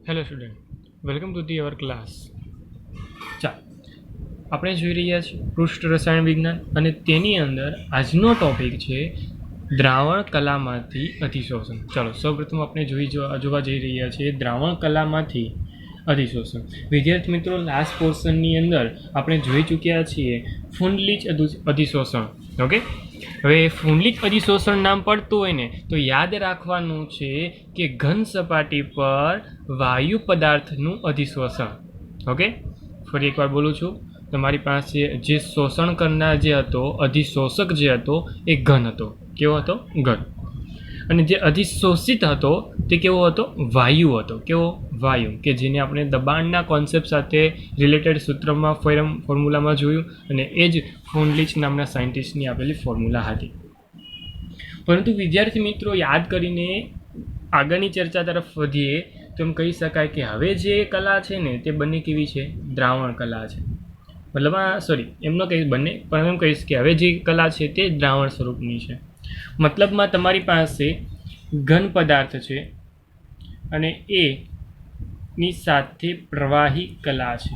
Hello student, welcome to the our class. ચાલ, આપણે જોઈ રહ્યા છીએ પૃષ્ઠ રસાયણ વિજ્ઞાન અને તેની અંદર આજનો ટોપિક છે દ્રાવણ કલામાંથી અધિશોષણ. ચાલો, સૌપ્રથમ આપણે જોવા જઈ રહ્યા છીએ દ્રાવણ કલામાંથી અધિશોષણ. વિદ્યાર્થી મિત્રો, લાસ્ટ પોર્શનની અંદર આપણે જોઈ ચૂક્યા છીએ ફુંડલીચ અધિશોષણ. ઓકે, હવે ફુંડલીચ અધિશોષણ નામ પડતું હોય ને તો યાદ રાખવાનું છે કે ઘન સપાટી પર વાયુ પદાર્થનું અધિશોષણ. ઓકે, ફરી એકવાર બોલું છું, તમારી પાસે જે શોષણ કરનાર જે હતો, અધિશોષક જે હતો એ ઘન હતો. કેવો હતો? ઘન. અને જે અધિશોષિત હતો તે કેવો હતો? વાયુ હતો. કેવો? વાયુ, કે જેને આપણે દબાણના કોન્સેપ્ટ સાથે રિલેટેડ સૂત્રમાં ફોર્મ્યુલામાં જોયું, અને એ જ ફુંડલીચ નામના સાયન્ટિસ્ટની આપેલી ફોર્મ્યુલા હતી. પરંતુ વિદ્યાર્થી મિત્રો, યાદ કરીને આગળની ચર્ચા તરફ વધીએ તો એમ કહી શકાય કે હવે જે કલા છે ને તે બંને કેવી છે? દ્રાવણ કલા છે. મતલબ એમ ન કહીશ બંને, પણ એમ કહીશ કે હવે જે કલા છે તે દ્રાવણ સ્વરૂપની છે. મતલબમાં તમારી પાસે ઘન પદાર્થ છે અને એની સાથે પ્રવાહી કલા છે.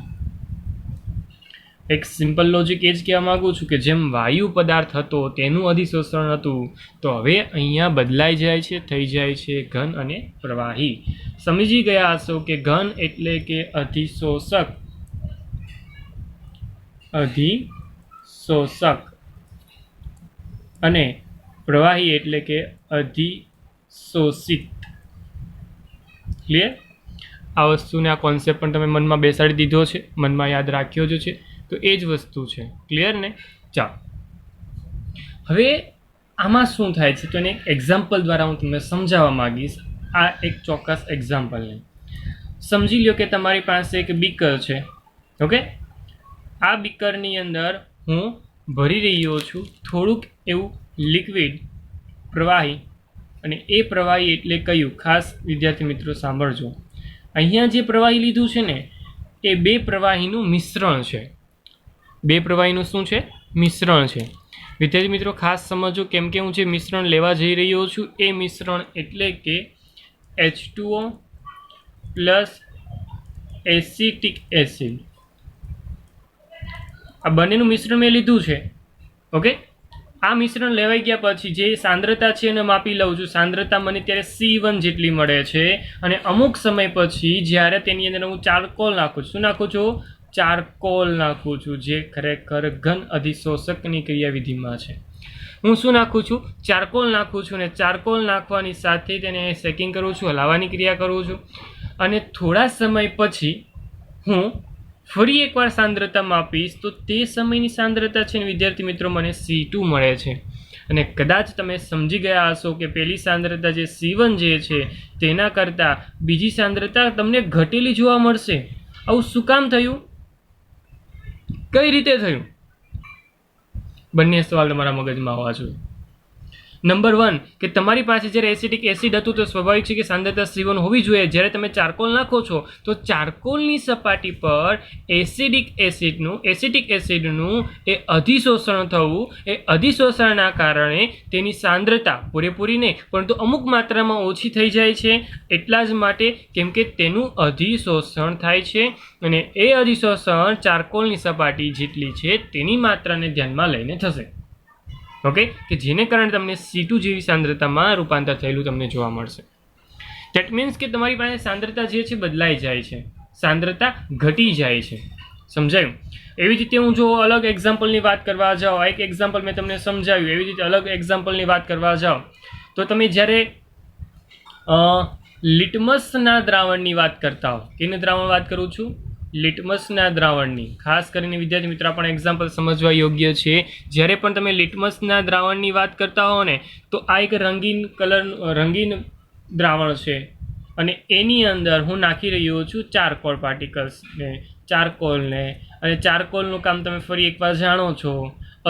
એક સિમ્પલ લોજિક એ જ કહેવા માગું છું કે જેમ વાયુ પદાર્થ હતો તેનું અધિશોષણ હતું, તો હવે અહીંયા બદલાઈ જાય છે, થઈ જાય છે ઘન અને પ્રવાહી. સમજી ગયા હશો કે ઘન એટલે કે અધિશોષક અને પ્રવાહી એટલે કે અધિશોષિત. ક્લિયર? આ વસ્તુને, આ કોન્સેપ્ટ પણ તમે મનમાં બેસાડી દીધો છે, મનમાં યાદ રાખ્યો જ છે, તો એ જ વસ્તુ છે. ક્લિયર ને? ચાલો, હવે આમાં શું થાય છે તો એને એક એક્ઝામ્પલ દ્વારા હું તમને સમજાવવા માંગીશ. આ એક ચોક્કસ એક્ઝામ્પલને સમજી લો કે તમારી પાસે એક બીકર છે. ઓકે, આ બીકરની અંદર હું ભરી રહ્યો છું થોડુંક એવું લિક્વિડ પ્રવાહી, અને એ પ્રવાહી એટલે કયું? ખાસ વિદ્યાર્થી મિત્રો સાંભળજો, અહીંયા જે પ્રવાહી લીધું છે ને એ બે પ્રવાહીનું મિશ્રણ છે. બે પ્રવાહીનું શું છે? મિશ્રણ છે. વિદ્યાર્થી મિત્રો ખાસ સમજો, કેમ કે હું જે મિશ્રણ લેવા જઈ રહ્યો છું એ મિશ્રણ એટલે કે H2O પ્લસ એસિટિક એસિડ. આ બંનેનું મિશ્રણ મેં લીધું છે. ઓકે, આ મિશ્રણ લેવાઈ ગયા પછી જે સાંદ્રતા છે એને માપી લઉં છું. સાંદ્રતા મને ત્યારે C1 જેટલી મળે છે, અને અમુક સમય પછી જ્યારે તેની અંદર હું ચારકોલ નાખું છું. શું નાખું છું? ચારકોલ નાખું છું, જે ખરેખર ઘન અધિશોષકની ક્રિયાવિધિમાં છે. હું શું નાખું છું? ચારકોલ નાખું છું, અને ચારકોલ નાખવાની સાથે તેને શેકિંગ કરું છું, હલાવવાની ક્રિયા કરું છું, અને થોડા સમય પછી હું ફરી એકવાર સાંદ્રતા માપીશ તો તે સમયની સાંદ્રતા છે ને વિદ્યાર્થી મિત્રો મને C2 મળે છે. અને કદાચ તમે સમજી ગયા હશો કે પહેલી સાંદ્રતા જે C1 જે છે તેના કરતાં બીજી સાંદ્રતા તમને ઘટેલી જોવા મળશે. આવું શું કામ થયું? કઈ રીતે થયું? બંને સવાલ તમારા મગજમાં આવવા જોઈએ. નંબર 1 કે તમારી પાસે જ્યારે એસિટિક એસિડ હતું તો સ્વાભાવિક છે કે સાંદ્રતા C1 હોવી જોઈએ. જ્યારે તમે ચારકોલ નાખો છો તો ચારકોલની સપાટી પર એસિટિક એસિડનું એ અધિશોષણ થવું, એ અધિશોષણના કારણે તેની સાંદ્રતા પૂરેપૂરી નહીં પરંતુ અમુક માત્રામાં ઓછી થઈ જાય છે. એટલા જ માટે કેમ કે તેનું અધિશોષણ થાય છે, અને એ અધિશોષણ ચારકોલની સપાટી જેટલી છે તેની માત્રાને ધ્યાનમાં લઈને થશે. ઓકે, કે જેને કારણે તમને C2 જેવી સાંદ્રતામાં રૂપાંતર થયેલું તમને જોવા મળશે. ધેટ મીન્સ કે તમારી પાસે સાંદ્રતા જે છે બદલાઈ જાય છે, સાંદ્રતા ઘટી જાય છે. સમજાયું? એવી જ રીતે હું જો અલગ એક્ઝામ્પલની વાત કરવા જાઉં, એક એક્ઝામ્પલ મેં તમને સમજાવ્યું, એવી રીતે અલગ એક્ઝામ્પલની વાત કરવા જાઓ તો તમે જ્યારે લિટમસના દ્રાવણની વાત કરતા હો, કેની દ્રાવણ વાત કરું છું? લિટમસના દ્રાવણની. ખાસ કરીને વિદ્યાર્થી મિત્રો પણ એક્ઝામ્પલ સમજવા યોગ્ય છે. જ્યારે પણ તમે લિટમસના દ્રાવણની વાત કરતા હો ને તો આ એક રંગીન દ્રાવણ છે, અને એની અંદર હું નાખી રહ્યો છું ચારકોલ પાર્ટિકલ્સને, અને ચારકોલનું કામ તમે ફરી એકવાર જાણો છો,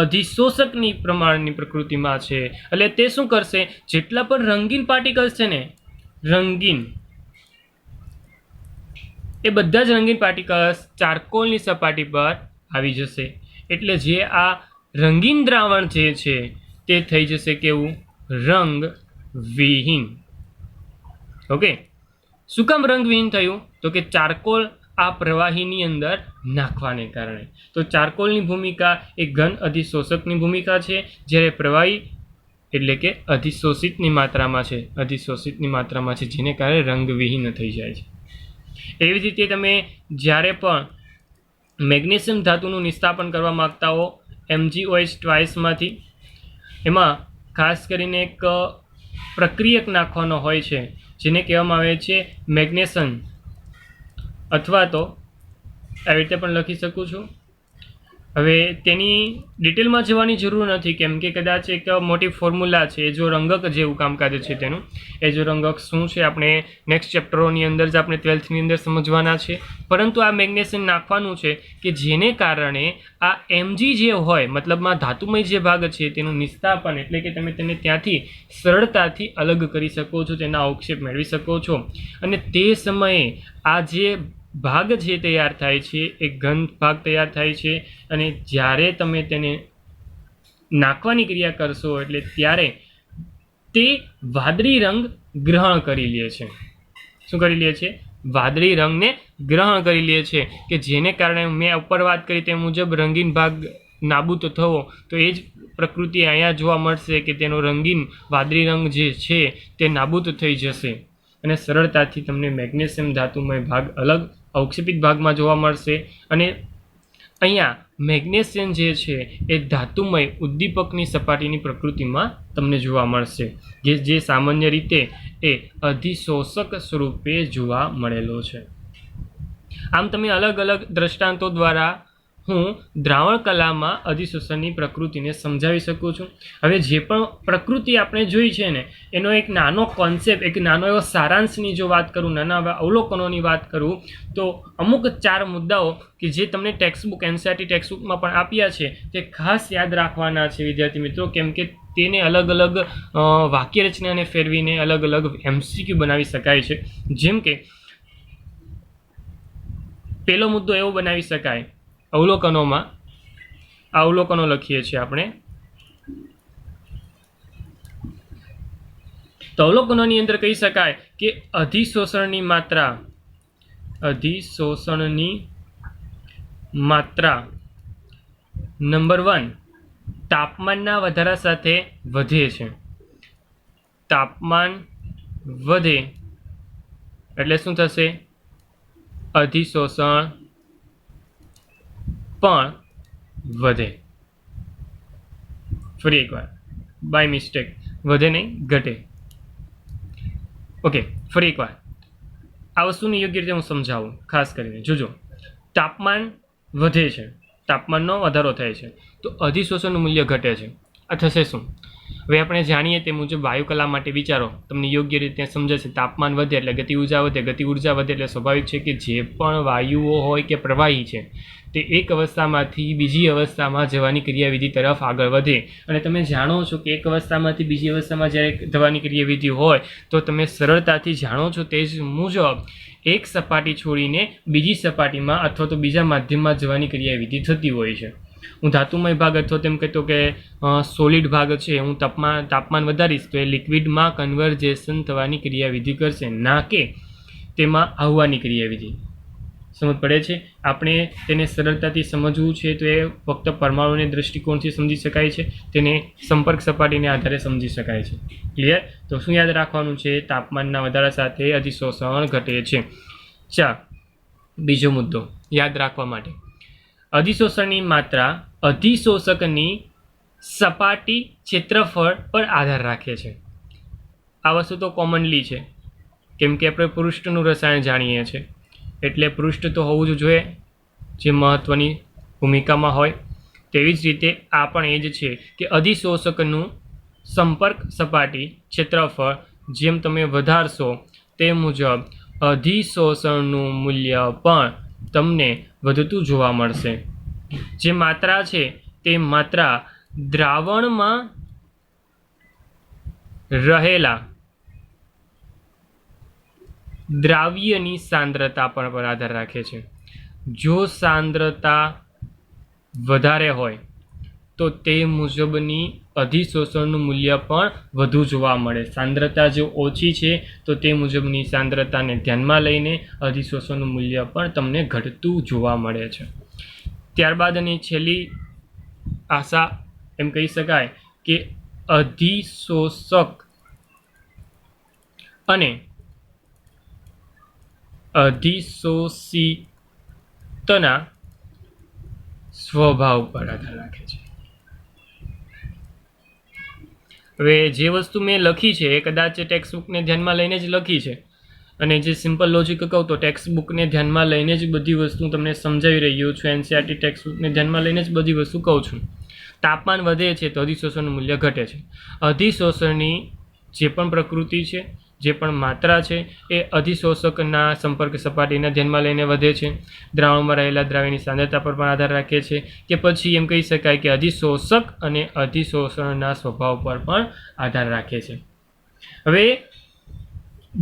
અધિશોષકની પ્રમાણની પ્રકૃતિમાં છે. એટલે તે શું કરશે? જેટલા પણ રંગીન પાર્ટિકલ્સ છે ને, રંગીન, એ બધા જ રંગીન પાર્ટિકલ્સ ચારકોલની સપાટી પર આવી જશે. એટલે જે આ રંગીન દ્રાવણ જે છે તે થઈ જશે કેવું? રંગવિહીન. ઓકે, શું કામ રંગવિહીન થયું? તો કે ચારકોલ આ પ્રવાહીની અંદર નાખવાને કારણે. તો ચારકોલની ભૂમિકા એ ઘન અધિશોષકની ભૂમિકા છે, જ્યારે પ્રવાહી એટલે કે અધિશોષિતની માત્રામાં છે, જેને કારણે રંગવિહીન થઈ જાય છે. એવી જ રીતે તમે જ્યારે પણ મેગ્નેશિયમ ધાતુનું નિસ્તાપન કરવા માગતા હો MgOH ટ્વાઇસમાંથી, એમાં ખાસ કરીને એક પ્રક્રિયક નાખવાનો હોય છે જેને કહેવામાં આવે છે મેગ્નેશન, અથવા તો આવી રીતે પણ લખી શકું છું. હવે તેની ડિટેલમાં જવાની જરૂર નથી, કેમ કે કદાચ એક મોટી ફોર્મ્યુલા છે, એ જો રંગક જેવું કામકાજ છે તેનું. એ જો રંગક શું છે આપણે નેક્સ્ટ ચેપ્ટરોની અંદર જ આપણે 12થની અંદર સમજવાના છે. પરંતુ આ મેગ્નેશિયમ નાખવાનું છે કે જેને કારણે આ Mg જે હોય, મતલબમાં ધાતુમય જે ભાગ છે તેનું નિસ્તાપન, એટલે કે તમે તેને ત્યાંથી સરળતાથી અલગ કરી શકો છો, તેના અવક્ષેપ મેળવી શકો છો. અને તે સમયે આ જે ભાગ છે તૈયાર થાય છે, એક ઘન ભાગ તૈયાર થાય છે, અને જ્યારે તમે તેને નાખવાની ક્રિયા કરશો એટલે ત્યારે તે વાદળી રંગ ગ્રહણ કરી લે છે. શું કરી લે છે? વાદળી રંગને ગ્રહણ કરી લે છે, કે જેને કારણે મેં ઉપર વાત કરી તે મુજબ રંગીન ભાગ નાબૂદ થવો, તો એ જ પ્રકૃતિ અહીંયા જોવા મળશે કે તેનો રંગીન વાદળી રંગ જે છે તે નાબૂદ થઈ જશે, અને સરળતાથી તમને મેગ્નેશિયમ ધાતુમય ભાગ અલગ અવક્ષેપિત ભાગમાં જોવા મળશે. અને અહીંયા મેગ્નેશિયમ જે છે એ ધાતુમય ઉદ્દીપકની સપાટીની પ્રકૃતિમાં તમને જોવા મળશે, જે સામાન્ય રીતે એ અધિશોષક સ્વરૂપે જોવા મળેલો છે. આમ તમે અલગ અલગ દ્રષ્ટાંતો દ્વારા હું દ્રાવણ કલામાં અધિશોષણની પ્રકૃતિને સમજાવી શકું છું. હવે જે પણ પ્રકૃતિ આપણે જોઈ છે ને, એનો એક નાનો કોન્સેપ્ટ, એક નાનો એવો સારાંશની જો વાત કરું, નાના એવા અવલોકનોની વાત કરું, તો અમુક 4 મુદ્દાઓ કે જે તમને ટેક્સ્ટબુક NCERT ટેક્સ્ટબુકમાં પણ આપ્યા છે તે ખાસ યાદ રાખવાના છે વિદ્યાર્થી મિત્રો, કેમ કે તેને અલગ અલગ વાક્ય રચનાને ફેરવીને અલગ અલગ MCQ બનાવી શકાય છે. જેમ કે પહેલો મુદ્દો એવો બનાવી શકાય, અવલોકનોમાં અવલોકનો લખીએ છીએ આપણે, તો અવલોકનોની અંદર કહી શકાય કે અધિશોષણની માત્રા નંબર 1 તાપમાનના વધારા સાથે વધે છે. તાપમાન વધે એટલે શું થશે? અધિશોષણ પણ વધે. ફરી એકવાર, બાય મિસ્ટેક, વધે નહીં, ઘટે. ઓકે, ફરી એકવાર આ વસ્તુને યોગ્ય રીતે હું સમજાવું. ખાસ કરીને જોજો, તાપમાન વધે છે, તાપમાનનો વધારો થાય છે, તો અધિશોષણનું મૂલ્ય ઘટે છે. આ થશે શું? હવે આપણે જાણીએ તે મુજબ વાયુકલા માટે વિચારો, તમને યોગ્ય રીતે સમજાશે. તાપમાન વધે એટલે ગતિ ઉર્જા વધે, ગતિ ઉર્જા વધે એટલે સ્વાભાવિક છે કે જે પણ વાયુઓ હોય કે પ્રવાહી છે તે એક અવસ્થામાંથી બીજી અવસ્થામાં જવાની ક્રિયાવિધિ તરફ આગળ વધે. અને તમે જાણો છો કે એક અવસ્થામાંથી બીજી અવસ્થામાં જ્યારે જવાની ક્રિયાવિધિ હોય તો તમે સરળતાથી જાણો છો તે જ મુજબ એક સપાટી છોડીને બીજી સપાટીમાં અથવા તો બીજા માધ્યમમાં જવાની ક્રિયાવિધિ થતી હોય છે. હું ધાતુમય ભાગ અથવા તેમ કહેતો કે સોલિડ ભાગ છે, હું તાપમાન વધારીશ તો એ લિક્વિડમાં કન્વર્જેશન થવાની ક્રિયાવિધિ કરશે, ના કે તેમાં આવવાની ક્રિયાવિધિ. સમજ પડે છે? આપણે તેને સરળતાથી સમજવું છે તો એ ફક્ત પરમાણુને દૃષ્ટિકોણથી સમજી શકાય છે, તેને સંપર્ક સપાટીને આધારે સમજી શકાય છે. ક્લિયર? તો શું યાદ રાખવાનું છે? તાપમાનના વધારા સાથે અધિશોષણ ઘટે છે. બીજો મુદ્દો યાદ રાખવા માટે, અધિશોષણની માત્રા અધિશોષકની સપાટી ક્ષેત્રફળ પર આધાર રાખે છે. આ વસ્તુ તો કોમનલી છે, કેમ કે આપણે પૃષ્ઠનું રસાયણ જાણીએ છીએ, એટલે પૃષ્ઠ તો હોવું જ જોઈએ જે મહત્ત્વની ભૂમિકામાં હોય. તેવી જ રીતે આ પણ એ જ છે કે અધિશોષકનું સંપર્ક સપાટી ક્ષેત્રફળ જેમ તમે વધારશો તે મુજબ અધિશોષણનું મૂલ્ય પણ તમને વધતું જોવા મળશે. જે માત્રા છે તે માત્રા દ્રાવણમાં રહેલા દ્રાવ્યની સાંદ્રતા પર આધાર રાખે છે. જો સાંદ્રતા વધારે હોય તો તે મુજબની અધિશોષણનું મૂલ્ય પણ વધુ જોવા મળે. સાંદ્રતા જો ઓછી છે તો તે મુજબની સાંદ્રતાને ધ્યાનમાં લઈને અધિશોષણનું મૂલ્ય પણ તમને ઘટતું જોવા મળે છે. ત્યારબાદની છેલ્લી આશા એમ કહી શકાય કે અધિશોષક અને અધિશોષિતના સ્વભાવ પર આધાર રાખે છે. હવે જે વસ્તુ મેં લખી છે એ કદાચ ટેક્સ્ટ બુકને ધ્યાનમાં લઈને જ લખી છે, અને જે સિમ્પલ લોજિક કહું તો ટેક્સ્ટ બુકને ધ્યાનમાં લઈને જ બધી વસ્તુ તમને સમજાવી રહ્યો છું. એનસીઈઆરટી ટેક્સ્ટ બુકને ધ્યાનમાં લઈને જ બધી વસ્તુ કહું છું. તાપમાન વધે છે તો અધિશોષણનું મૂલ્ય ઘટે છે. અધિશોષણની જે પણ પ્રકૃતિ છે, જે પણ માત્રા છે, એ અધિશોષકના સંપર્ક સપાટીને ધ્યાનમાં લઈને વધે છે. દ્રાવણમાં રહેલા દ્રાવ્યની સાંદ્રતા પર પણ આધાર રાખે છે, કે પછી એમ કહી શકાય કે અધિશોષક અને અધિશોષણના સ્વભાવ પર પણ આધાર રાખે છે. હવે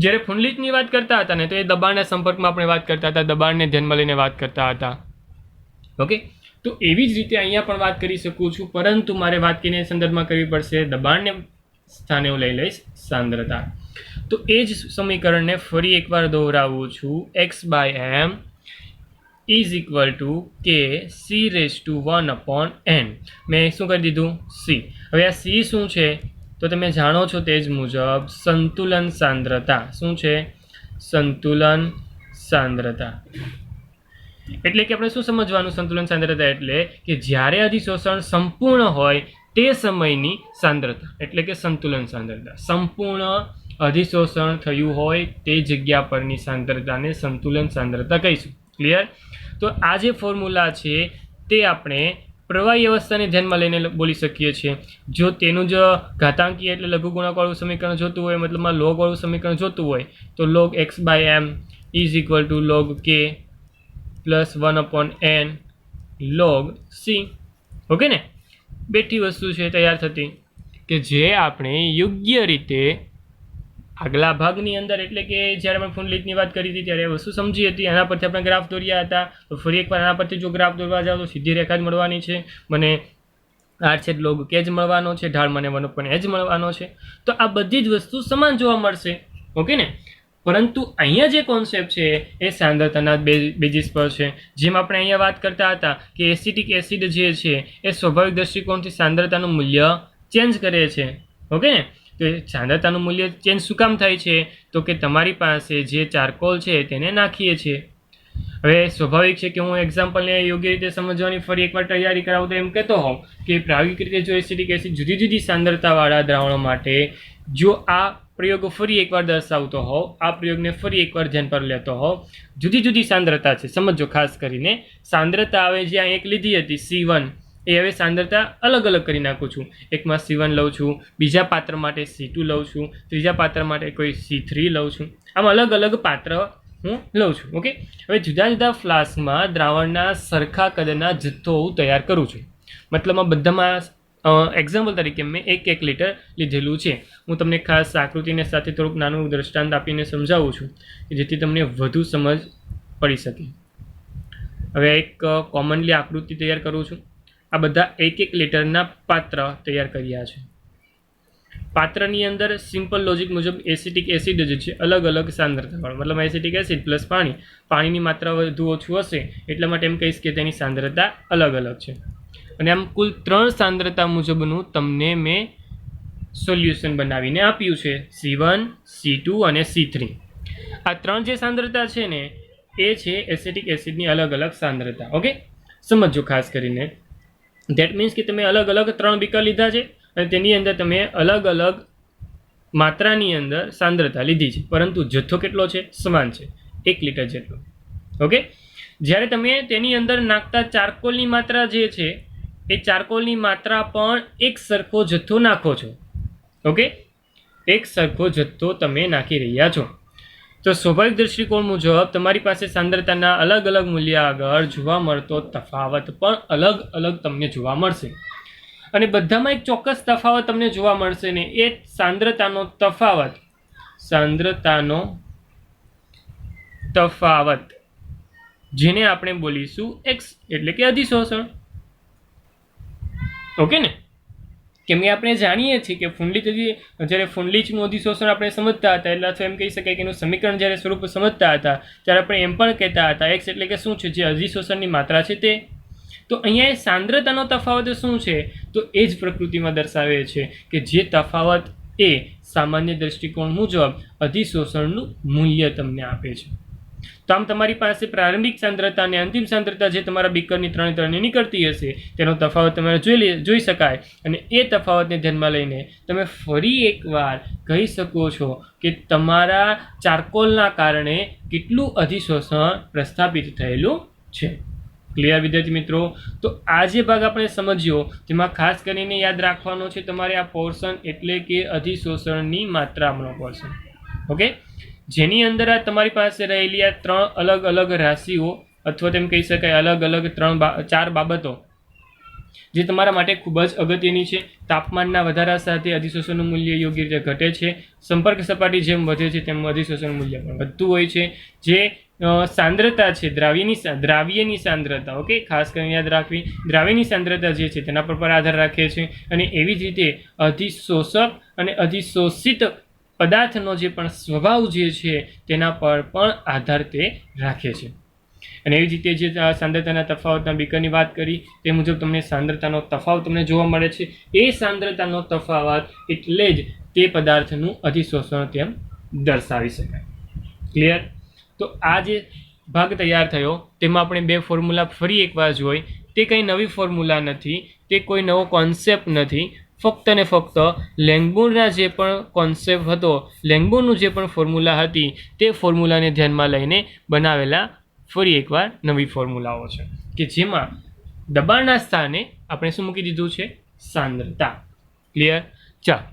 જ્યારે ફુંડલીચની વાત કરતા હતા ને તો એ દબાણના સંપર્કમાં આપણે વાત કરતા હતા, દબાણને ધ્યાનમાં લઈને વાત કરતા હતા. ઓકે, તો એવી જ રીતે અહીંયા પણ વાત કરી શકું છું, પરંતુ મારે વાત કરીને સંદર્ભમાં કરવી પડશે. દબાણને સ્થાને હું લઈ લઈશ સાંદ્રતા. તો એ જ સમીકરણને ફરી એકવાર દોહરાવું છું. x/m ઇઝ ઇક્વલ ટુ કે c⁻1/n. મેં શું કરી દીધું? c. હવે આ c શું છે તો તમે જાણો છો તે જ મુજબ સંતુલન સાંદ્રતા. શું છે? સંતુલન સાંદ્રતા. એટલે કે આપણે શું સમજવાનું? સંતુલન સાંદ્રતા એટલે કે જ્યારે અધિશોષણ સંપૂર્ણ હોય તે સમયની સાંદ્રતા, એટલે કે સંતુલન સાંદ્રતા. સંપૂર્ણ અધિશોષણ થયું હોય તે જગ્યા પરની સાંદ્રતાને સંતુલન સાંદ્રતા કહીશું. ક્લિયર? તો આ જે ફોર્મ્યુલા છે તે આપણે પ્રવાહી અવસ્થાને ધ્યાનમાં લઈને બોલી શકીએ છીએ. જો તેનું જ ઘાતાંકીય એટલે લઘુગુણકવાળું સમીકરણ જોતું હોય, મતલબમાં લોગવાળું સમીકરણ જોતું હોય, તો log x/m is equal to log k plus 1/n log c. Okay ને? બેઠી વસ્તુ છે તૈયાર થતી, કે જે આપણે યોગ્ય રીતે આગલા ભાગની અંદર, એટલે કે જ્યારે આપણે ફુંડલીચની વાત કરી હતી ત્યારે વસ્તુ સમજી હતી, એના પરથી આપણે ગ્રાફ દોર્યા હતા. તો ફરી એકવાર આના પરથી જો ગ્રાફ દોરવા જાઓ તો સીધી રેખા જ મળવાની છે. મને r/log k જ મળવાનો છે, ઢાળ મને 1/n જ મળવાનો છે. તો આ બધી જ વસ્તુ સમાન જોવા મળશે. ઓકે ને? પરંતુ અહીંયા જે કોન્સેપ્ટ છે એ સાંદ્રતાના બેઝિસ પર છે. જેમ આપણે અહીંયા વાત કરતા હતા કે એસિટિક એસિડ જે છે એ સ્વાભાવિક દૃષ્ટિકોણથી સાંદ્રતાનું મૂલ્ય ચેન્જ કરે છે. ઓકે ને? તો સાંદ્રતાનું મૂલ્ય ચેન્જ શું કામ થાય છે? તો કે તમારી પાસે જે ચારકોલ છે તેને નાખીએ છીએ. હવે સ્વાભાવિક છે કે હું એક્ઝામ્પલને યોગ્ય રીતે સમજવાની ફરી એકવાર તૈયારી કરાવું તો એમ કહેતો હોઉં કે પ્રાયોગિક રીતે જો એસિટિક એસિડ જુદી જુદી સાંદ્રતાવાળા દ્રાવણો માટે જો આ પ્રયોગો ફરી એકવાર દર્શાવતો હોવ, આ પ્રયોગને ફરી એકવાર ધ્યાન પર લેતો હોવ, જુદી જુદી સાંદ્રતા છે. સમજો ખાસ કરીને સાંદ્રતા હવે જ્યાં એક લીધી હતી C1, એ હવે સાંદ્રતા અલગ અલગ કરી નાખું છું. એકમાં C1 લઉં છું, બીજા પાત્ર માટે C2 લઉં છું, ત્રીજા પાત્ર માટે કોઈ C3 લઉં છું. આમ અલગ અલગ પાત્ર હું લઉં છું. ઓકે, હવે જુદા જુદા ફ્લાસ્કમાં દ્રાવણના સરખા કદના જથ્થો હું તૈયાર કરું છું. મતલબમાં બધામાં એક્ઝામ્પલ તરીકે મેં 1 લીટર લીધેલું છે. હું તમને ખાસ આકૃતિને સાથે થોડુંક નાનું દ્રષ્ટાંત આપીને સમજાવું છું કે જેથી તમને વધુ સમજ પડી શકે. હવે એક કોમનલી આકૃતિ તૈયાર કરું છું. આ બધા 1 લીટરના પાત્ર તૈયાર કર્યા છે. પાત્રની અંદર સિમ્પલ લોજિક મુજબ એસિટિક એસિડ જ છે, અલગ અલગ સાંદ્રતાવાળું. મતલબ એસિટિક એસિડ પ્લસ પાણી, પાણીની માત્રા વધુ ઓછું હશે એટલા માટે એમ કહીશ કે તેની સાંદ્રતા અલગ અલગ છે. અને આમ કુલ 3 સાંદ્રતા મુજબનું તમને મેં સોલ્યુશન બનાવીને આપ્યું છે, C1, C2 અને C3. આ 3 જે સાંદ્રતા છે ને એ છે એસિટિક એસિડની અલગ અલગ સાંદ્રતા. ઓકે, સમજો ખાસ કરીને. ધેટ મીન્સ કે તમે અલગ અલગ 3 બીકર લીધા છે અને તેની અંદર તમે અલગ અલગ માત્રાની અંદર સાંદ્રતા લીધી છે, પરંતુ જથ્થો કેટલો છે? સમાન છે, 1 લીટર જેટલો. ઓકે, જ્યારે તમે તેની અંદર નાખતા ચારકોલની માત્રા જે છે એ ચારકોલની માત્રા પણ એક સરખો જથ્થો નાખો છો. ઓકે, એક સરખો જથ્થો તમે નાખી રહ્યા છો. તો સ્વાભાવિક દૃષ્ટિકોણ મુજબ તમારી પાસે સાંદ્રતાના અલગ અલગ મૂલ્ય આગળ જોવા મળતો તફાવત પણ અલગ અલગ તમને જોવા મળશે. અને બધામાં એક ચોક્કસ તફાવત તમને જોવા મળશે ને એ સાંદ્રતાનો તફાવત જેને આપણે બોલીશું x, એટલે કે અધિશોષણ. ઓકે ને? કેમ કે આપણે જાણીએ છીએ કે જ્યારે ફુંડલીચનું અધિશોષણ આપણે સમજતા હતા, એટલે અથવા એમ કહી શકાય કે એનું સમીકરણ જ્યારે સ્વરૂપ સમજતા હતા ત્યારે આપણે એમ પણ કહેતા હતા એક્સ એટલે કે શું છે, જે અધિશોષણની માત્રા છે તે. તો અહીંયા એ સાંદ્રતાનો તફાવત શું છે, તો એ જ પ્રકૃતિમાં દર્શાવે છે કે જે તફાવત એ સામાન્ય દૃષ્ટિકોણ મુજબ અધિશોષણનું મૂલ્ય તમને આપે છે. તો આમ તમારી પાસે પ્રારંભિક સાંદ્રતા અને અંતિમ સાંદ્રતા જે તમારા બીકરની ત્રણે નીકળતી હશે તેનો તફાવત તમારે જોઈ શકાય, અને એ તફાવતને ધ્યાનમાં લઈને તમે ફરી એકવાર કહી શકો છો કે તમારા ચારકોલના કારણે કેટલું અધિશોષણ પ્રસ્થાપિત થયેલું છે. ક્લિયર વિદ્યાર્થી મિત્રો? તો આ જે ભાગ આપણે સમજ્યો તેમાં ખાસ કરીને યાદ રાખવાનો છે તમારે આ પોર્શન એટલે કે અધિશોષણની માત્રાનો પોર્શન. ઓકે, જેની અંદર આ તમારી પાસે રહેલી આ 3 અલગ અલગ રાશિઓ અથવા તેમ કહી શકાય અલગ અલગ 4 બાબતો જે તમારા માટે ખૂબ જ અગત્યની છે. તાપમાનના વધારા સાથે અધિશોષણનું મૂલ્ય યોગ્ય રીતે ઘટે છે. સંપર્ક સપાટી જેમ વધે છે તેમ અધિશોષણનું મૂલ્ય પણ વધતું હોય છે. જે સાંદ્રતા છે દ્રાવ્યની સાંદ્રતા, ઓકે, ખાસ કરીને યાદ રાખવી, દ્રાવ્યની સાંદ્રતા જે છે તેના પર આધાર રાખે છે. અને એવી જ રીતે અધિશોષક અને અધિશોષિત પદાર્થનો જે પણ સ્વભાવ જે છે તેના પર પણ આધાર તે રાખે છે. અને એવી જ રીતે જે સાંદ્રતાના તફાવતના બીકરની વાત કરી તે મુજબ તમને સાંદ્રતાનો તફાવત તમને જોવા મળે છે. એ સાંદ્રતાનો તફાવત એટલે જ તે પદાર્થનું અધિશોષણ તેમ દર્શાવી શકાય. ક્લિયર? તો આ જે ભાગ તૈયાર થયો તેમાં આપણે 2 ફોર્મ્યુલા ફરી એકવાર જોઈ. તે કંઈ નવી ફોર્મ્યુલા નથી, તે કોઈ નવો કોન્સેપ્ટ નથી, ફક્ત ને ફક્ત લેંગબોર્નના જે પણ કોન્સેપ્ટ હતો, લેંગબોર્નનું જે પણ ફોર્મ્યુલા હતી તે ફોર્મ્યુલાને ધ્યાનમાં લઈને બનાવેલા ફરી એકવાર નવી ફોર્મ્યુલાઓ છે કે જેમાં દબાણના સ્થાને આપણે શું મૂકી દીધું છે? સાંદ્રતા. ક્લિયર? ચાલો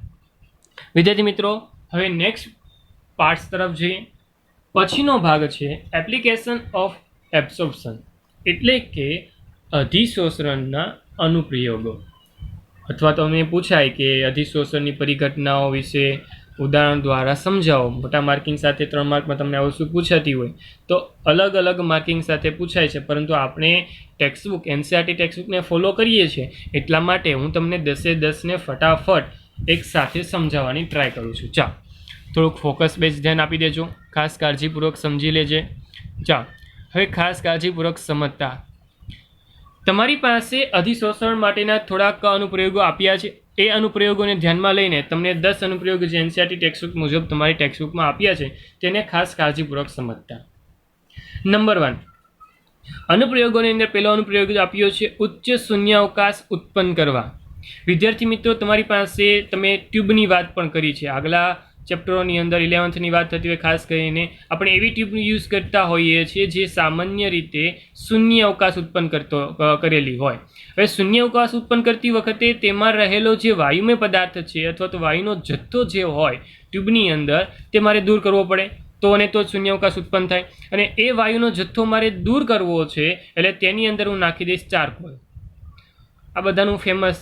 વિદ્યાર્થી મિત્રો, હવે નેક્સ્ટ પાર્ટ્સ તરફ જઈએ. પછીનો ભાગ છે એપ્લિકેશન ઓફ એબ્સોર્પ્શન એટલે કે અધિશોષણના અનુપ્રયોગો. અથવા તો તમને પૂછાય કે અધિશોષણની પરિઘટનાઓ વિશે ઉદાહરણ દ્વારા સમજાવો. મોટા માર્કિંગ સાથે 3 માર્કમાં તમને આ વસ્તુ પૂછાતી હોય તો અલગ અલગ માર્કિંગ સાથે પૂછાય છે, પરંતુ આપણે ટેક્સ્ટબુક એનસીઈઆરટી ટેક્સ્ટબુકને ફોલો કરીએ છીએ એટલા માટે હું તમને 10-10ને ફટાફટ એક સાથે સમજાવવાની ટ્રાય કરું છું. ચાલો થોડુંક ફોકસ બેઝ ધ્યાન આપી દેજો, ખાસ કાળજીપૂર્વક સમજી લેજે. ચાલો હવે ખાસ કાળજીપૂર્વક સમજતા, તમારી પાસે અધિશોષણ માટેના થોડાક અનુપ્રયોગો આપ્યા છે. એ અનુપ્રયોગોને ધ્યાનમાં લઈને તમને 10 અનુપ્રયોગો જે એનસીઈઆરટી ટેક્સ્ટબુક મુજબ તમારી ટેક્સ્ટબુકમાં આપ્યા છે તેને ખાસ કાળજીપૂર્વક સમજતા. નંબર 1 અનુપ્રયોગોની અંદર પહેલો અનુપ્રયોગ આપ્યો છે ઉચ્ચ શૂન્યાવકાશ ઉત્પન્ન કરવા. વિદ્યાર્થી મિત્રો, તમારી પાસે તમે ટ્યુબની વાત પણ કરી છે. આગલા ચેપ્ટરોની અંદર 11thની વાત થતી હોય ખાસ કરીને આપણે એવી ટ્યુબ યુઝ કરતા હોઈએ છીએ જે સામાન્ય રીતે શૂન્ય અવકાશ ઉત્પન્ન કરેલી હોય. હવે શૂન્ય અવકાશ ઉત્પન્ન કરતી વખતે તેમાં રહેલો જે વાયુમય પદાર્થ છે અથવા તો વાયુનો જથ્થો જે હોય ટ્યુબની અંદર તે મારે દૂર કરવો પડે, તો અને તો શૂન્ય અવકાશ ઉત્પન્ન થાય. અને એ વાયુનો જથ્થો મારે દૂર કરવો છે એટલે તેની અંદર હું નાખી દઈશ ચારકોલ. આ બધાનું ફેમસ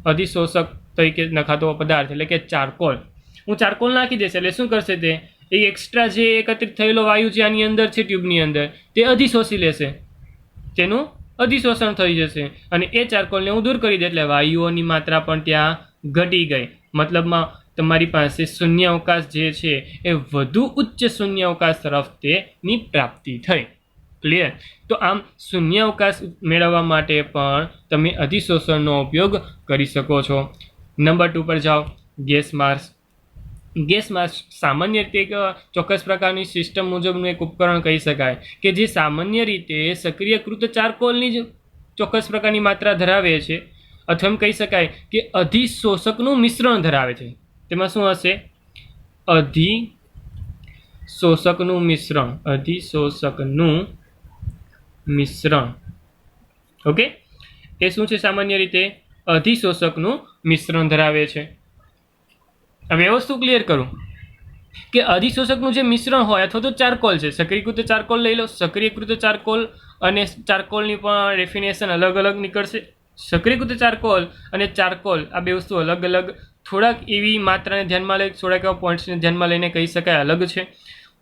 અધિશોષક તરીકે નખાતો પદાર્થ એટલે કે ચારકોલ. હું ચારકોલ નાખી દઈશ એટલે શું કરશે? તે એક્સ્ટ્રા જે એકત્રિત થયેલો વાયુ જે આની અંદર છે ટ્યુબની અંદર તે અધિશોષી લેશે, તેનું અધિશોષણ થઈ જશે અને એ ચારકોલને હું દૂર કરી દે એટલે વાયુઓની માત્રા પણ ત્યાં ઘટી ગઈ. મતલબમાં તમારી પાસે શૂન્યાવકાશ જે છે એ વધુ ઉચ્ચ શૂન્યાવકાશ તરફ તેની પ્રાપ્તિ થઈ. ક્લિયર? તો આમ શૂન્યાવકાશ મેળવવા માટે પણ તમે અધિશોષણનો ઉપયોગ કરી શકો છો. નંબર 2 પર જાઓ. Gas mask. ગેસ માસ્ક સામાન્ય રીતે એક ચોક્કસ પ્રકારની સિસ્ટમ મુજબનું એક ઉપકરણ કહી શકાય કે જે સામાન્ય રીતે સક્રિયકૃત ચારકોલની જ ચોક્કસ પ્રકારની માત્રા ધરાવે છે, અથવા એમ કહી શકાય કે અધિશોષકનું મિશ્રણ ધરાવે છે. તેમાં શું હશે? અધિશોષકનું મિશ્રણ. ઓકે, એ શું છે? સામાન્ય રીતે અધિશોષકનું મિશ્રણ ધરાવે છે. હવે એ વસ્તુ ક્લિયર કરું કે અધિશોષકનું જે મિશ્રણ હોય અથવા તો ચારકોલ છે, સક્રિયકૃત ચારકોલ લઈ લો. સક્રિયકૃત ચારકોલ અને ચારકોલની પણ ડેફિનેશન અલગ અલગ નીકળશે. સક્રિયકૃત ચારકોલ અને ચારકોલ આ બે વસ્તુ અલગ અલગ, થોડાક એવી માત્રાને ધ્યાનમાં લઈ, થોડાક એવા પોઈન્ટ્સને ધ્યાનમાં લઈને કહી શકાય અલગ છે.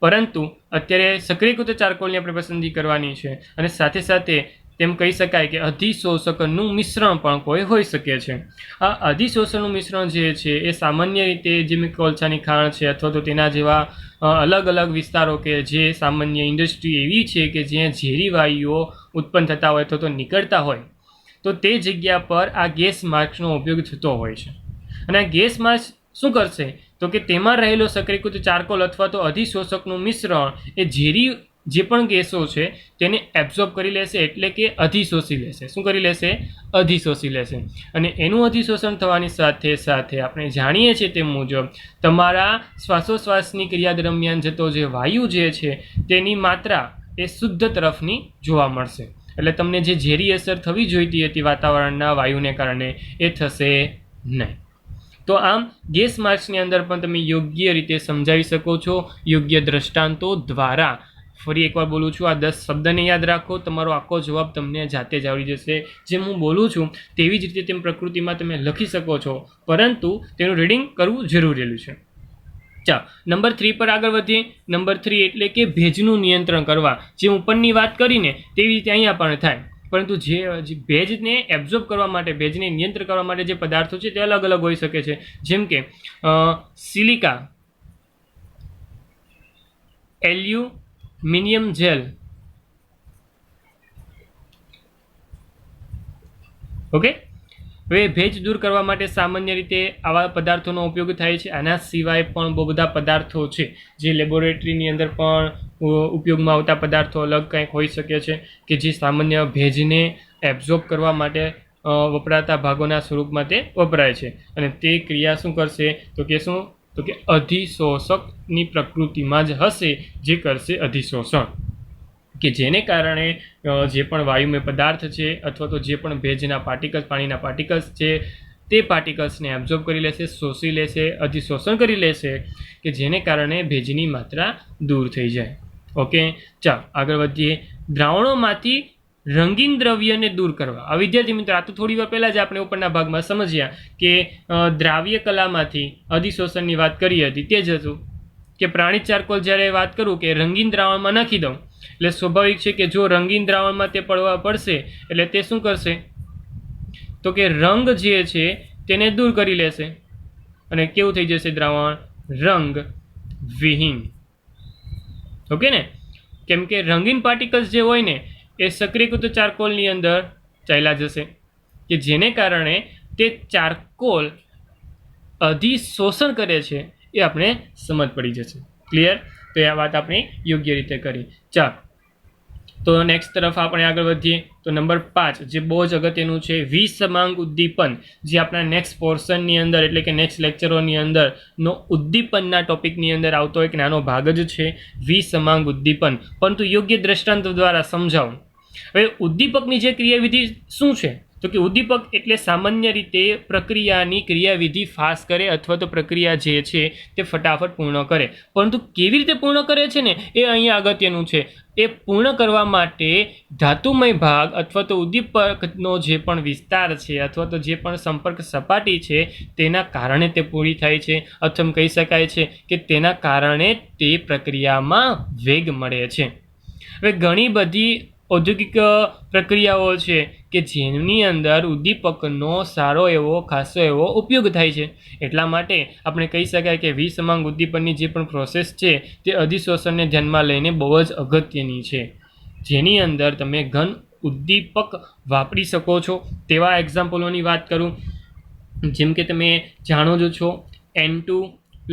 પરંતુ અત્યારે સક્રિયકૃત ચારકોલની આપણે પસંદગી કરવાની છે અને સાથે સાથે તેમ કહી શકાય કે અધિશોષકનું મિશ્રણ પણ કોઈ હોઈ શકે છે. આ અધિશોષણનું મિશ્રણ જે છે એ સામાન્ય રીતે જેમ કોલસાની ખાણ છે અથવા તો તેના જેવા અલગ અલગ વિસ્તારો કે જે સામાન્ય ઇન્ડસ્ટ્રી એવી છે કે જ્યાં ઝેરી વાયુઓ ઉત્પન્ન થતા હોય અથવા તો નીકળતા હોય, તો તે જગ્યા પર આ ગેસ માસ્કનો ઉપયોગ થતો હોય છે. અને આ ગેસ માસ્ક શું કરશે તો કે તેમાં રહેલો સક્રિયકૃત ચારકોલ અથવા તો અધિશોષકનું મિશ્રણ એ ઝેરી જે પણ ગેસો છે તેને એબ્ઝોર્બ કરી લેશે, એટલે કે અધિશોષી લેશે. શું કરી લેશે? અધિશોષી લેશે. અને એનું અધિશોષણ થવાની સાથે સાથે આપણે જાણીએ છીએ તે મુજબ તમારા શ્વાસોશ્વાસની ક્રિયા દરમિયાન જતો જે વાયુ જે છે તેની માત્રા એ શુદ્ધ તરફની જોવા મળશે. એટલે તમને જે ઝેરી અસર થવી જોઈતી હતી વાતાવરણના વાયુને કારણે એ થશે નહીં. તો આમ ગેસ માસ્કની અંદર પણ તમે યોગ્ય રીતે સમજાવી શકો છો યોગ્ય દ્રષ્ટાંતો દ્વારા. ફરી એકવાર બોલું છું, આ 10 શબ્દને યાદ રાખો, તમારો આખો જવાબ તમને જાતે જ આવડી જશે. જેમ હું બોલું છું તેવી જ રીતે તેમ પ્રકૃતિમાં તમે લખી શકો છો, પરંતુ તેનું રીડિંગ કરવું જરૂરી છે. ચાલો નંબર 3 પર આગળ વધીએ. નંબર 3 એટલે કે ભેજનું નિયંત્રણ કરવા. જે ઉપરની વાત કરીને તેવી રીતે અહીંયા પણ થાય, પરંતુ જે ભેજને એબ્ઝોર્બ કરવા માટે, ભેજને નિયંત્રણ કરવા માટે જે પદાર્થો છે તે અલગ અલગ હોઈ શકે છે. જેમ કે સિલિકા, એલ્યુમિનિયમ જેલ, ઓકે. હવે ભેજ દૂર કરવા માટે સામાન્ય રીતે આવા પદાર્થોનો ઉપયોગ થાય છે. આના સિવાય પણ બહુ બધા પદાર્થો છે જે લેબોરેટરીની અંદર પણ ઉપયોગમાં આવતા પદાર્થો અલગ કંઈક હોઈ શકે છે કે જે સામાન્ય ભેજને એબ્ઝોર્બ કરવા માટે વપરાતા ભાગોના સ્વરૂપમાં તે વપરાય છે. અને તે ક્રિયા શું કરશે તો કે અધિશોષકની પ્રકૃતિમાં જ હશે, જે કરશે અધિશોષણ, કે જેને કારણે જે પણ વાયુમય પદાર્થ છે અથવા તો જે પણ ભેજના પાર્ટિકલ્સ, પાણીના પાર્ટિકલ્સ છે તે પાર્ટિકલ્સને એબ્ઝોર્બ કરી લેશે, શોષી લેશે, અધિશોષણ કરી લેશે, કે જેને કારણે ભેજની માત્રા દૂર થઈ જાય. ઓકે, ચાલો આગળ વધીએ. દ્રાવણોમાંથી રંગીન દ્રવ્યને દૂર કરવા. આ વિદ્યાર્થી મિત્રો, આ તો થોડી વાર પહેલાં જ આપણે ઉપરના ભાગમાં સમજ્યા કે દ્રાવ્ય કલામાંથી અધિશોષણની વાત કરી હતી. તે જ હતું કે પ્રાણી ચારકોલ જ્યારે વાત કરું કે રંગીન દ્રાવણમાં નાખી દઉં, એટલે સ્વાભાવિક છે કે જો રંગીન દ્રાવણમાં તે પડશે એટલે તે શું કરશે તો કે રંગ જે છે તેને દૂર કરી લેશે અને કેવું થઈ જશે દ્રાવણ? રંગ વિહીન. ઓકે ને? કેમ કે રંગીન પાર્ટિકલ્સ જે હોય ને એ સક્રિયકૃત ચારકોલની અંદર ચાલ્યા જશે, કે જેને કારણે તે ચારકોલ અધિશોષણ કરે છે એ આપણે સમજ પડી જશે. ક્લિયર? તો આ વાત આપણે યોગ્ય રીતે કરી. ચાલો તો નેક્સ્ટ તરફ આપણે આગળ વધીએ. તો નંબર 5 જે બહુ જ અગત્યનું છે, વિસમાંગ ઉદ્દીપન, જે આપણા નેક્સ્ટ પોર્શનની અંદર એટલે કે નેક્સ્ટ લેક્ચરોની અંદરનો ઉદ્દીપનના ટોપિકની અંદર આવતો એક નાનો ભાગ જ છે વિસમાંગ ઉદ્દીપન, પરંતુ યોગ્ય દ્રષ્ટાંત દ્વારા સમજાવું. હવે ઉદ્દીપકની જે ક્રિયાવિધિ શું છે તો કે ઉદ્દીપક એટલે સામાન્ય રીતે પ્રક્રિયાની ક્રિયાવિધિ ફાસ્ટ કરે અથવા તો પ્રક્રિયા જે છે તે ફટાફટ પૂર્ણ કરે, પરંતુ કેવી રીતે પૂર્ણ કરે છે ને એ અહીંયા અગત્યનું છે. એ પૂર્ણ કરવા માટે ધાતુમય ભાગ અથવા તો ઉદ્દીપકનો જે પણ વિસ્તાર છે અથવા તો જે પણ સંપર્ક સપાટી છે તેના કારણે તે પૂરી થાય છે, અથવા કહી શકાય છે કે તેના કારણે તે પ્રક્રિયામાં વેગ મળે છે. હવે ઘણી બધી ઔદ્યોગિક પ્રક્રિયાઓ છે કે જેની અંદર ઉદ્દીપકનો સારો એવો ખાસો એવો ઉપયોગ થાય છે. એટલા માટે આપણે કહી શકાય કે વિસમાંગ ઉદ્દીપનની જે પણ પ્રોસેસ છે તે અધિશોષણને ધ્યાનમાં લઈને બહુ જ અગત્યની છે, જેની અંદર તમે ઘન ઉદ્દીપક વાપરી શકો છો. તેવા એક્ઝામ્પલોની વાત કરું, જેમ કે તમે જાણો જ છો N2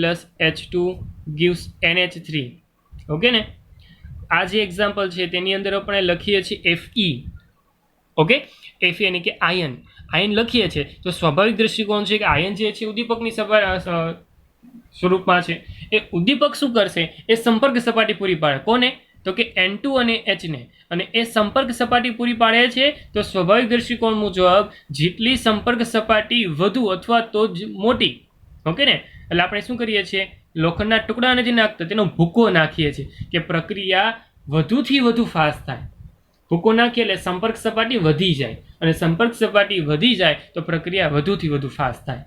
+ H2 gives NH3. Okay ને? આ જે એક્ઝામ્પલ છે તેની અંદર આપણે લખીએ છીએ Fe. ઓકે, Fe એટલે કે આયન લખીએ છીએ તો સ્વાભાવિક દૃષ્ટિકોણ છે કે આયન જે છે ઉદ્દીપકની સ્વરૂપમાં છે. એ ઉદ્દીપક શું કરશે? એ સંપર્ક સપાટી પૂરી પાડે. કોને? તો કે N2 અને H ને. અને એ સંપર્ક સપાટી પૂરી પાડે છે તો સ્વાભાવિક દૃષ્ટિકોણ મુજબ જેટલી સંપર્ક સપાટી વધુ અથવા તો મોટી, ઓકે ને, એટલે આપણે શું કરીએ છીએ? લોખંડના ટુકડા નથી નાખતા, તેનો ભૂકો નાખીએ છીએ કે પ્રક્રિયા વધુથી વધુ ફાસ્ટ થાય. ભૂકો નાખીએ એટલે સંપર્ક સપાટી વધી જાય, અને સંપર્ક સપાટી વધી જાય તો પ્રક્રિયા વધુથી વધુ ફાસ્ટ થાય.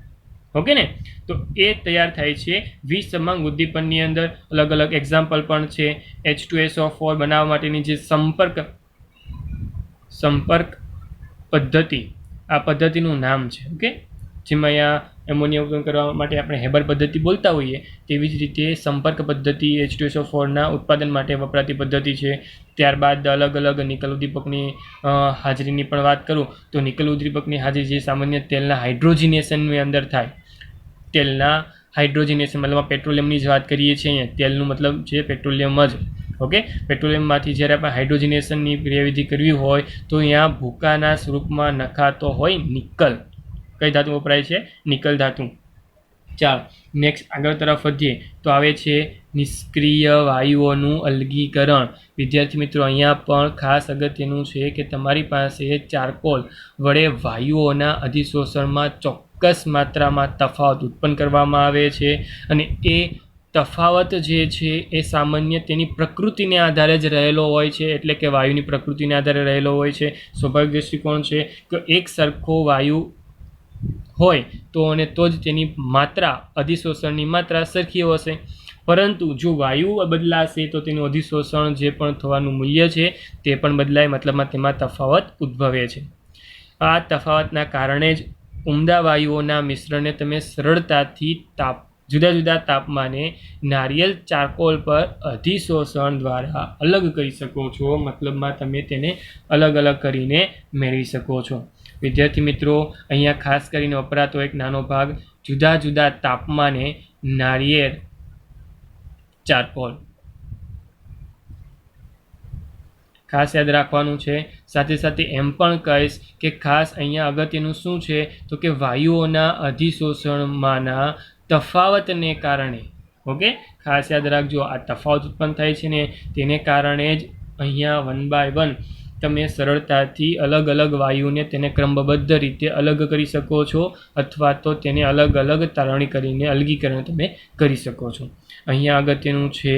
ઓકે ને? તો એ તૈયાર થાય છે વિસમાંગ ઉદ્દીપનની અંદર. અલગ અલગ એક્ઝામ્પલ પણ છે. H2SO4 બનાવવા માટેની જે સંપર્ક પદ્ધતિ આ પદ્ધતિનું નામ છે. ઓકે, જેમાં અહીંયા એમોનિયા ઉત્પન્ન કરવા માટે આપણે હેબર પદ્ધતિ બોલતા હોઈએ તેવી જ રીતે સંપર્ક પદ્ધતિ H2SO4ના ઉત્પાદન માટે વપરાતી પદ્ધતિ છે. ત્યારબાદ અલગ અલગ નિકલ ઉદ્દીપકની હાજરીની પણ વાત કરું તો નિકલ ઉદ્દીપકની હાજરી જે સામાન્ય તેલના હાઇડ્રોજિનેશનની અંદર થાય, તેલના હાઇડ્રોજિનેશન મતલબ પેટ્રોલિયમની જ વાત કરીએ છીએ. અહીંયા તેલનું મતલબ છે પેટ્રોલિયમ જ. ઓકે, પેટ્રોલિયમમાંથી જ્યારે આપણે હાઇડ્રોજિનેશનની ક્રિયાવિધિ કરવી હોય તો અહીંયા ભૂકાના સ્વરૂપમાં નખાતો હોય નિકલ. કઈ ધાતુ વપરાય છે? નિકલ ધાતુ. ચાલો નેક્સ્ટ આગળ તરફ વધીએ તો આવે છે નિષ્ક્રિય વાયુઓનું અલગીકરણ. વિદ્યાર્થી મિત્રો, અહીંયા પણ ખાસ અગત્યનું છે કે તમારી પાસે ચારકોલ વડે વાયુઓના અધિશોષણમાં ચોક્કસ માત્રામાં તફાવત ઉત્પન્ન કરવામાં આવે છે અને એ તફાવત જે છે એ સામાન્ય તેની પ્રકૃતિને આધારે જ રહેલો હોય છે. એટલે કે વાયુની પ્રકૃતિને આધારે રહેલો હોય છે. સ્વાભાવિક દૃષ્ટિકોણ છે કે એક સરખો વાયુ હોય તો અને તો જ તેની માત્રા અધિશોષણની માત્રા સરખી હશે. પરંતુ જો વાયુ બદલાશે તો તેનું અધિશોષણ જે પણ થવાનું મૂલ્ય છે તે પણ બદલાય, મતલબમાં તેમાં તફાવત ઉદ્ભવે છે. આ તફાવતના કારણે જ ઉમદા વાયુઓના મિશ્રણને તમે સરળતાથી જુદા જુદા તાપમાને નારિયેલ ચારકોલ પર અધિશોષણ દ્વારા અલગ કરી શકો છો. મતલબમાં તમે તેને અલગ અલગ કરીને મેળવી શકો છો. વિદ્યાર્થી મિત્રો, અહીંયા ખાસ કરીને વપરાતો એક નાનો ભાગ જુદા જુદા તાપમાને નારિયેળ ચારકોલ ખાસ યાદ રાખવાનું છે. સાથે સાથે એમ પણ કહીશ કે ખાસ અહીંયા અગત્યનું શું છે તો કે વાયુઓના અધિશોષણમાંના તફાવતને કારણે, ઓકે, ખાસ યાદ રાખજો, આ તફાવત ઉત્પન્ન થાય છે ને તેને કારણે જ અહીંયા 1 by 1 તમે સરળતાથી અલગ અલગ વાયુને તેને ક્રમબદ્ધ રીતે અલગ કરી શકો છો અથવા તો તેને અલગ અલગ તારવણી કરીને અલગીકરણ તમે કરી શકો છો. અહીંયા અગત્યનું છે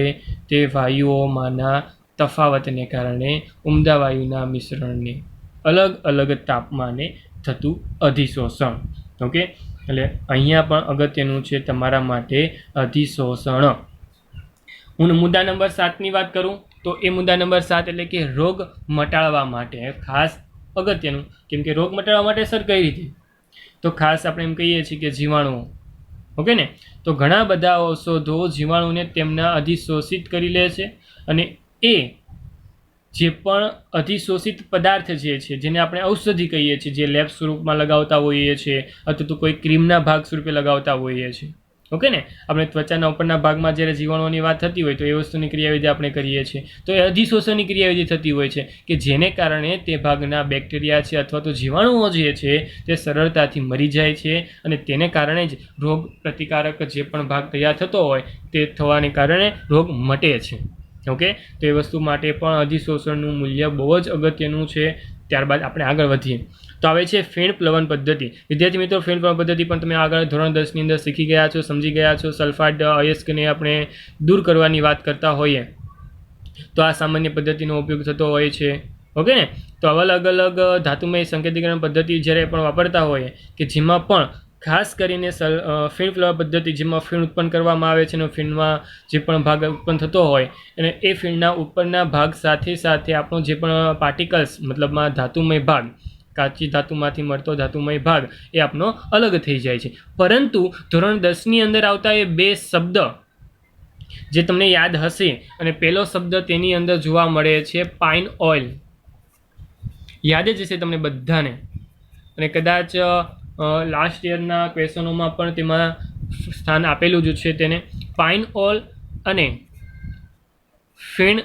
તે વાયુઓમાંના તફાવતને કારણે ઉમદા વાયુના મિશ્રણને અલગ અલગ તાપમાને થતું અધિશોષણ. ઓકે, એટલે અહીંયા પણ અગત્યનું છે તમારા માટે અધિશોષણ. હું મુદ્દા નંબર 7ની વાત કરું તો એ મુદ્દા નંબર 7 એટલે કે રોગ મટાડવા માટે ખાસ અગત્યનું. કેમ કે રોગ મટાડવા માટે સર કઈ રીતે? તો ખાસ આપણે એમ કહીએ છીએ કે જીવાણુઓ, ઓકે ને, તો ઘણા બધા ઔષધો જીવાણુને તેમના અધિશોષિત કરી લે છે અને એ જે પણ અધિશોષિત પદાર્થ જે છે જેને આપણે ઔષધિ કહીએ છીએ, જે લેબ સ્વરૂપમાં લગાવતા હોઈએ છીએ અથવા તો કોઈ ક્રીમના ભાગ સ્વરૂપે લગાવતા હોઈએ છીએ. ઓકે ને, આપણે ત્વચાના ઉપરના ભાગમાં જ્યારે જીવાણુઓની વાત થતી હોય તો એ વસ્તુની ક્રિયાવિધિ આપણે કરીએ છીએ તો એ અધિશોષણની ક્રિયાવિધિ થતી હોય છે કે જેને કારણે તે ભાગના બેક્ટેરિયા છે અથવા તો જીવાણુઓ જે છે તે સરળતાથી મરી જાય છે અને તેને કારણે જ રોગ પ્રતિકારક જે પણ ભાગ તૈયાર થતો હોય તે થવાને કારણે રોગ મટે છે. ઓકે, તો એ વસ્તુ માટે પણ અધિશોષણનું મૂલ્ય બહુ જ અગત્યનું છે. ત્યારબાદ આપણે આગળ વધીએ તો આવે છે ફીણ પ્લવન પદ્ધતિ. વિદ્યાર્થી મિત્રો, ફીણ પ્લવન પદ્ધતિ પણ તમે આગળ ધોરણ 10ની અંદર શીખી ગયા છો, સમજી ગયા છો. સલ્ફાઇડ અયસ્કને આપણે દૂર કરવાની વાત કરતા હોઈએ તો આ સામાન્ય પદ્ધતિનો ઉપયોગ થતો હોય છે. ઓકે ને, તો અલગ અલગ ધાતુમય સંકેતીકરણ પદ્ધતિ જ્યારે પણ વાપરતા હોઈએ કે જેમાં પણ ખાસ કરીને ફીણ પ્લવન પદ્ધતિ જેમાં ફીણ ઉત્પન્ન કરવામાં આવે છે અને ફીણમાં જે પણ ભાગ ઉત્પન્ન થતો હોય અને એ ફીણના ઉપરના ભાગ સાથે સાથે આપણો જે પણ પાર્ટિકલ્સ મતલબમાં ધાતુમય ભાગ, કાચી ધાતુમાંથી મળતો ધાતુમય ભાગ એ આપણો અલગ થઈ જાય છે. પરંતુ ધોરણ 10ની અંદર આવતા એ બે શબ્દ જે તમને યાદ હશે અને પહેલો શબ્દ તેની અંદર જોવા મળે છે પાઇન ઓઇલ. યાદ જ હશે તમને બધાને અને કદાચ લાસ્ટ યરના ક્વેશ્ચનોમાં પણ તેમાં સ્થાન આપેલું જ છે. તેને પાઇન ઓઇલ અને ફીણ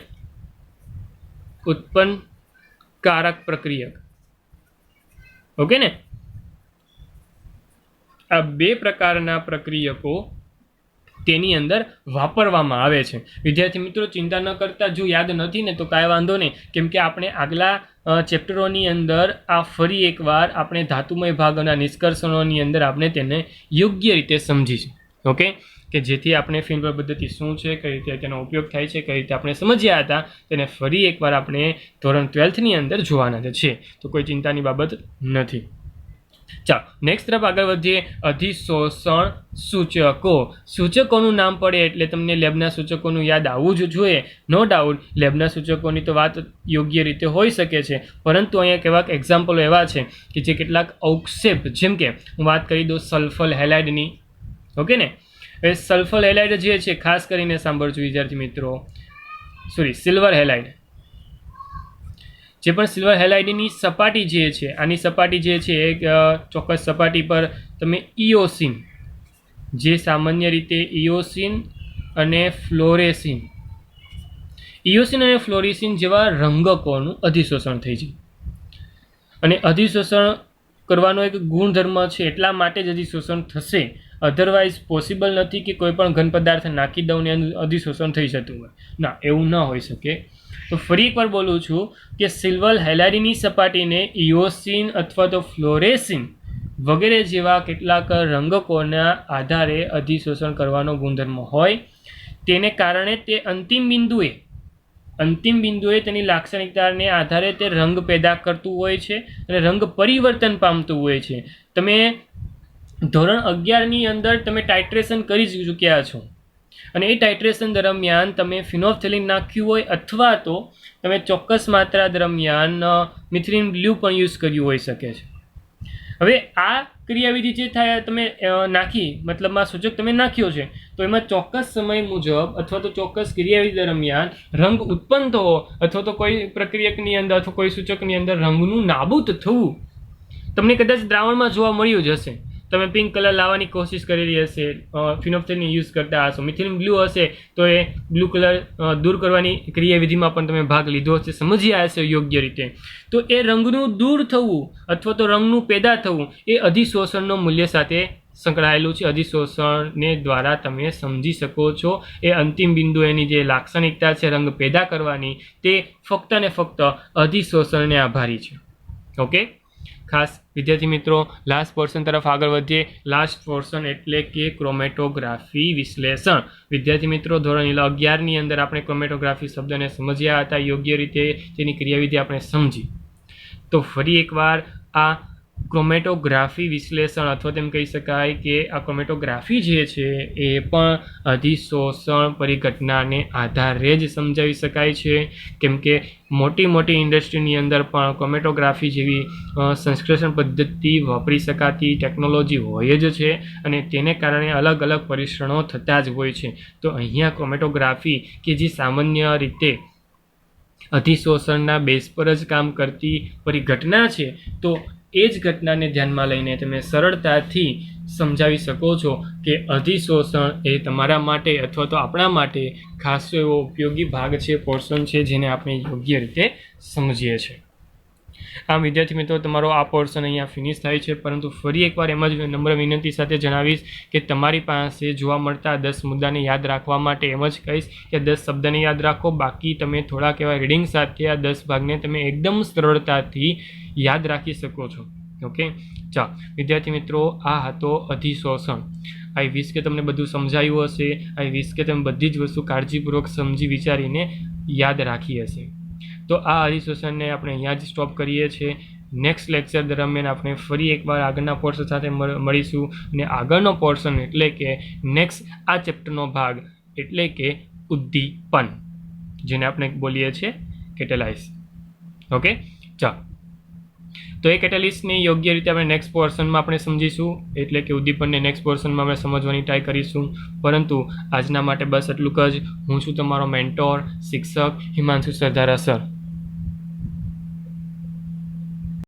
ઉત્પન્નકારક પ્રક્રિયક. ઓકે ને, આ બે પ્રકારના પ્રક્રિયકો તેની અંદર વાપરવામાં આવે છે. વિદ્યાર્થી મિત્રો, ચિંતા ન કરતા, જો યાદ નથી ને તો કાંઈ વાંધો નહીં, કેમ કે આપણે આગલા ચેપ્ટરોની અંદર આ ફરી એકવાર આપણે ધાતુમય ભાગોના નિષ્કર્ષણોની અંદર આપણે તેને યોગ્ય રીતે સમજીશું. ઓકે, કે જેથી આપણે ફીણ પ્લવન પદ્ધતિ શું છે, કઈ રીતે તેનો ઉપયોગ થાય છે, કઈ રીતે આપણે સમજ્યા હતા તેને ફરી એકવાર આપણે ધોરણ 12ની અંદર જોવાના છે. તો કોઈ ચિંતાની બાબત નથી. ચાલો નેક્સ્ટ તરફ આગળ વધીએ. અધિશોષણ સૂચકો. સૂચકોનું નામ પડે એટલે તમને લેબના સૂચકોનું યાદ આવવું જ જોઈએ. નો ડાઉટ લેબના સૂચકોની તો વાત યોગ્ય રીતે હોઈ શકે છે, પરંતુ અહીંયા કેવાક એક્ઝામ્પલો એવા છે કે જે કેટલાક અવક્ષેપ, જેમ કે હું વાત કરી દઉં સલ્ફર હેલાઇડની. ઓકે ને, એ સલ્ફર હેલાઇડ જે છે ખાસ કરીને સાંભળજો વિદ્યાર્થી મિત્રો, સિલ્વર હેલાઇડ. જે પણ સિલ્વર હેલાઇડની સપાટી જે છે, આની સપાટી જે છે એક ચોક્કસ સપાટી પર તમે ઇઓસિન, જે સામાન્ય રીતે ઇઓસિન અને ફ્લોરેસિન, ઇઓસિન અને ફ્લોરેસિન જેવા રંગકોનું અધિશોષણ થઈ જાય. અને અધિશોષણ કરવાનો એક ગુણધર્મ છે, એટલા માટે જ અધિશોષણ થશે, અધરવાઇઝ પોસિબલ નથી કે કોઈ પણ ઘન પદાર્થ નાખી દઉં ને અધિશોષણ થઈ જતું હોય. ના, એવું ન હોઈ શકે. તો ફરી એકવાર બોલું છું કે સિલ્વર હેલાઇડની સપાટીને ઇઓસિન અથવા તો ફ્લોરેસિન વગેરે જેવા કેટલાક રંગકોના આધારે અધિશોષણ કરવાનો ગુણધર્મ હોય, તેને કારણે તે અંતિમ બિંદુએ તેની લાક્ષણિકતાને આધારે તે રંગ પેદા કરતું હોય છે અને રંગ પરિવર્તન પામતું હોય છે. તમે ધોરણ 11ની અંદર તમે ટાઇટ્રેશન કરી ચૂક્યા છો અને એ ટાઇટ્રેશન દરમિયાન તમે ફિનોલ્ફથેલિન નાખ્યું હોય અથવા તો તમે ચોક્કસ માત્રા દરમિયાન મિથિલિન બ્લુ પણ યુઝ કર્યું હોઈ શકે છે. હવે આ ક્રિયાવિધિ જે થાય તમે નાખી, મતલબમાં સૂચક તમે નાખ્યો છે, તો એમાં ચોક્કસ સમય મુજબ અથવા તો ચોક્કસ ક્રિયાવિધિ દરમિયાન રંગ ઉત્પન્ન થવો અથવા તો કોઈ પ્રક્રિયકની અંદર અથવા કોઈ સૂચકની અંદર રંગનું નાબૂદ થવું તમને કદાચ દ્રાવણમાં જોવા મળ્યું જ હશે. તમે પિંક કલર લાવવાની કોશિશ કરેલી હશે, ફિનોલ્ફથેલિન યુઝ કરતા હશો, મિથિલિન બ્લુ હશે તો એ બ્લુ કલર દૂર કરવાની ક્રિયાવિધિમાં પણ તમે ભાગ લીધો હશે, સમજ્યા હશે યોગ્ય રીતે. તો એ રંગનું દૂર થવું અથવા તો રંગનું પેદા થવું એ અધિશોષણનો મૂલ્ય સાથે સંકળાયેલું છે. અધિશોષણને દ્વારા તમે સમજી શકો છો એ અંતિમ બિંદુ એની જે લાક્ષણિકતા છે રંગ પેદા કરવાની, તે ફક્ત ને ફક્ત અધિશોષણને આભારી છે. ઓકે, ખાસ વિદ્યાર્થી મિત્રો લાસ્ટ પોર્શન તરફ આગળ વધીએ. લાસ્ટ પોર્શન એટલે કે ક્રોમેટોગ્રાફી વિશ્લેષણ. વિદ્યાર્થી મિત્રો ધોરણ 11ની અંદર આપણે ક્રોમેટોગ્રાફી શબ્દને સમજ્યા હતા યોગ્ય રીતે, તેની ક્રિયાવિધિ આપણે સમજી. તો ફરી એકવાર આ ક્રોમેટોગ્રાફી વિશ્લેષણ અથવા તેમ કહી શકાય કે આ ક્રોમેટોગ્રાફી જે છે એ પણ અધિશોષણ પરિઘટનાને આધારે જ સમજાવી શકાય છે, કેમ કે મોટી ઇન્ડસ્ટ્રીની અંદર પણ ક્રોમેટોગ્રાફી જેવી સંશ્લેષણ પદ્ધતિ વાપરી શકાતી ટેકનોલોજી હોય જ છે અને તેને કારણે અલગ અલગ પરીક્ષણો થતા જ હોય છે. તો અહીંયા ક્રોમેટોગ્રાફી કે જે સામાન્ય રીતે અધિશોષણના બેઝ પર જ કામ કરતી પરિઘટના છે, તો એ જ ઘટનાને ધ્યાનમાં લઈને તમે સરળતાથી સમજાવી શકો છો કે અધિશોષણ એ તમારા માટે અથવા તો આપણા માટે ખાસો એવો ઉપયોગી ભાગ છે, પોર્શન છે, જેને આપણે યોગ્ય રીતે સમજીએ છીએ. આમ વિદ્યાર્થી મિત્રો તમારો આ પોર્શન અહીંયા ફિનિશ થાય છે, પરંતુ ફરી એકવાર એમ જ નમ્ર વિનંતી સાથે જણાવીશ કે તમારી પાસે જોવા મળતા 10 મુદ્દાને યાદ રાખવા માટે એમ જ કહીશ કે 10 શબ્દને યાદ રાખો, બાકી તમે થોડાક એવા રીડિંગ સાથે આ 10 ભાગને તમે એકદમ સરળતાથી યાદ રાખી શકો છો. ઓકે, ચાલો વિદ્યાર્થી મિત્રો, આ હતો અધિશોષણ. આઈ વિશ કે તમને બધું સમજાયું હશે. આઈ વિશ કે તમે બધી જ વસ્તુ કાળજીપૂર્વક સમજી વિચારીને યાદ રાખી હશે. તો આ અધિશોષણને આપણે અહીંયા જ સ્ટોપ કરીએ છીએ. નેક્સ્ટ લેક્ચર દરમિયાન આપણે ફરી એકવાર આગળના પોર્શન સાથે મળીશું અને આગળનો પોર્શન એટલે કે નેક્સ્ટ આ ચેપ્ટરનો ભાગ એટલે કે ઉદ્દીપન, જેને આપણે બોલીએ છીએ કેટેલાઇઝ. ઓકે, ચાલો. તો એ કેટેલિસ્ટને યોગ્ય રીતે આપણે નેક્સ્ટ પોર્શનમાં આપણે સમજીશું, એટલે કે ઉદ્દીપનને નેક્સ્ટ પોર્શનમાં આપણે સમજવાની ટ્રાય કરીશું. પરંતુ આજના માટે બસ એટલું જ. હું છું તમારો મેન્ટોર શિક્ષક હિમાંશુ સરદારા સર.